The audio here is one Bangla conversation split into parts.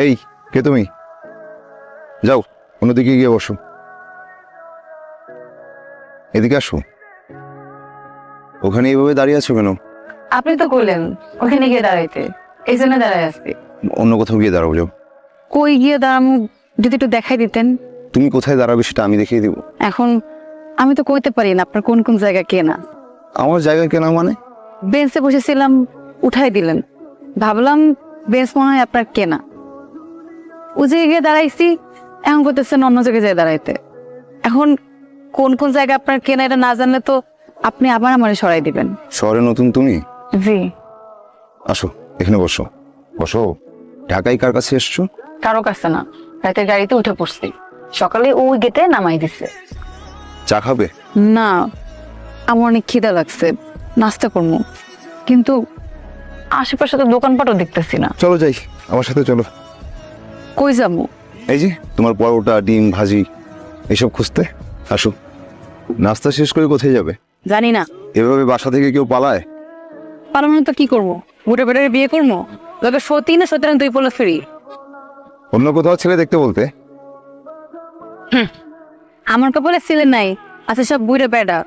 এই কে তুমি? যাও অন্যদিকে গিয়ে বসো। এদিকে আসো। ওখানে এইভাবে দাঁড়িয়ে আছো কেন? আপনি তো কইলেন ওখানে গিয়ে দাঁড়াইতে, এই জন্য দাঁড়াই আসছি। অন্য কোথাও গিয়ে দাঁড়াও যাও। কই গিয়ে দাঁড়ামু যদি একটু দেখাই দিতেন। তুমি কোথায় দাঁড়াবে সেটা আমি দেখিয়ে দিব। এখন আমি তো কইতে পারি না আপনার কোন কোন জায়গা কেনা। আমার জায়গা কেনা মানে? বেঞ্চে বসেছিলাম, উঠাই দিলেন, ভাবলাম বেঞ্চ মনে হয় আপনার কেনা। ও জায়গায় গিয়ে দাঁড়াইছি, এখন করতেছেন অন্য জায়গায় যেয়ে দাঁড়াইতে। এখন কোন কোন জায়গা আপনার কেনা এটা না জানলে তো আপনি আবার আমারে সরাই দিবেন। শহরে নতুন তুমি? জি। আসো এখানে বসো। বসো। ঢাকায় কার কাছে এসছো? কারো কাছে না, রাতে গাড়িতে উঠে পড়ছি, সকালে ওই গেটে নামাই দিছে। চা খাবে? না, আমার অনেক খিদা লাগছে, নাস্তা করবো, কিন্তু আশেপাশে তো দোকানপাটও দেখতেছি না। চলো যাই, আমার সাথে চলো। কই যাবো? এই যে তোমার পরোটা, ডিম, ভাজি এসব খুঁজতে। আসো। নাস্তা শেষ করে কোথায় যাবে? জানি না। এভাবে বাসা থেকে কেউ পালায়? পারবো না তো কি করবো? বুড়ে বেড়ে বিয়ে করবো? তোকে সতী না সত্যি তুই বলে ফিরি। অন্য কোথাও ছেলে দেখতে বলতে। আমার কপালে ছেলে নাই, আচ্ছা সব বুড়ে বেড়া,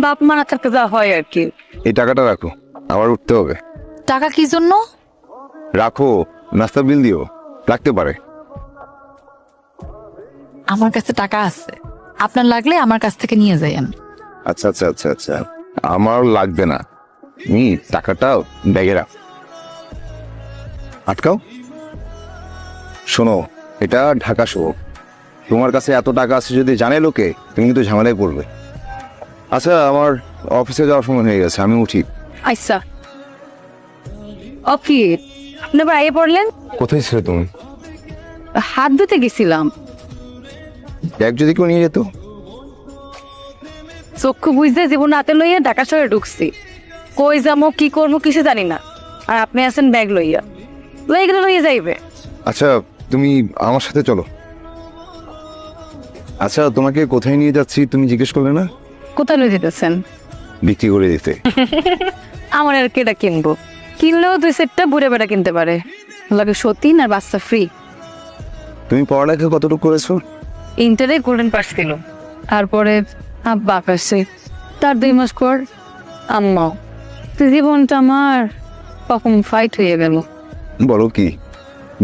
বাপ মা না থাকতে যা হয় আর কি। এই টাকাটা রাখো, আবার উঠতে হবে। টাকা কি জন্য? রাখো, নাস্তা বিল দিও। লাগতে পারে। আমার কাছে টাকা আছে, আপনার লাগলে আমার কাছ থেকে নিয়ে যাইয়েন। আচ্ছা আচ্ছা আচ্ছা আচ্ছা, আমার লাগবে না। তুমি টাকাটা ব্যাগে রাখ। আটকাও। শোনো, এটা ঢাকা শহর। তোমার কাছে এত টাকা আছে যদি জানে লোকে, তুমি কিন্তু ঝামেলায় পড়বে। আচ্ছা, আমার অফিসে যাওয়ার সময় হয়ে গেছে, আমি উঠি। আচ্ছা। অফি, আপনি আবার আগে পড়লেন? কোথায় ছিলে তুমি? হাত ধুতে গেছিলাম। ব্যাগ যদি কেউ নিয়ে যেত? চক্ষু বুঝতে জীবন হাতে লইয়া ঢাকা শহরে ঢুকছি। কই যাবো কি করবো কিছু জানি না, আর আপনি আছেন ব্যাগ লইয়া, লইয়া গেলে লইয়া যাইবে। আচ্ছা, তুমি আমার সাথে চলো। আচ্ছা, তোমাকে কোথায় নিয়ে যাচ্ছি তুমি জিজ্ঞেস করলে না? কোথায় লই যেতেছেন? বিক্রি করে দিতে। আমার আর কেটা কিনবো, কিনলেও 2 সেটটা বুড়ে বেড়া কিনতে পারে, লাগে সতীন আর বাচ্চা ফ্রি। তুমি পড়ালেখা কতটুকু করেছো? ইন্টারে গোল্ডেন পাস ছিল, তারপরে আব্বা আসছে, তার 2 মাস পর আম্মাও। জীবনটা আমার কখন ফাইট হয়ে গেল। বলো কি,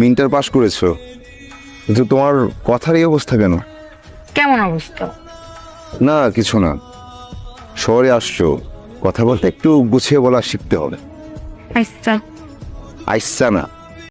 ইন্টার পাস করেছো, কিন্তু তোমার কথার এই অবস্থা কেন? কেমন অবস্থা? না কিছু না, শহরে আসছো, কথা বলতে একটু গুছিয়ে বলা শিখতে হবে। আচ্ছা। আইসা না,